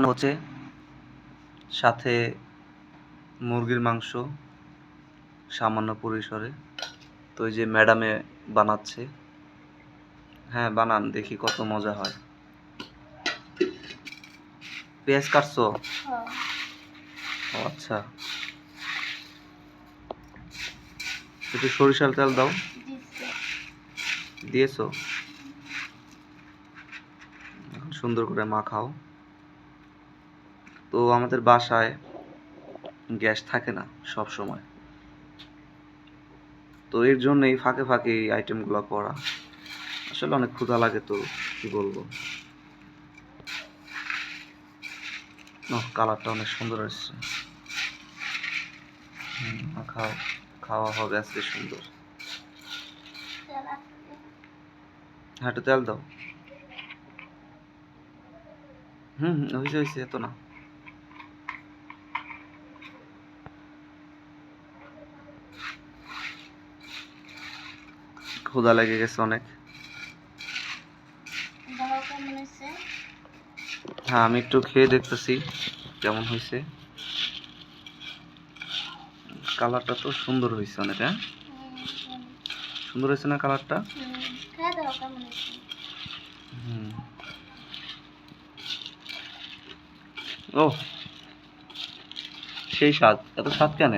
হচ্ছে সাথে মুরগির মাংস সামান্য পরিসরে। তো এই যে ম্যাডামে বানাচ্ছে। হ্যাঁ বানান, দেখি কত মজা হয়। পেঁয়াজ কাটছো? ও আচ্ছা, একটু সরিষার তেল দাও। দিয়েছো? সুন্দর করে মাখাও। তো আমাদের বাসায় গ্যাস থাকে না সব সময়, তো এর জন্যই ফাঁকে ফাঁকে এই আইটেমগুলো করা। আসলে অনেক ক্ষুধা লাগে, তো কি বলবো। কালারটা অনেক সুন্দর আসছে। খাও, খাওয়া হবে আজকে সুন্দর। হ্যাঁ একটু তেল দাও। হয়েছে হয়েছে, এত না। ক্ষুধা লেগে গেছে অনেক। হ্যাঁ আমি একটু খেয়ে দেখতেছি কেমন হয়েছে। কালারটা তো সুন্দর হয়েছে অনেক। হ্যাঁ সুন্দর হয়েছে না কালারটা? ও সেই স্বাদ, এত স্বাদ কেন?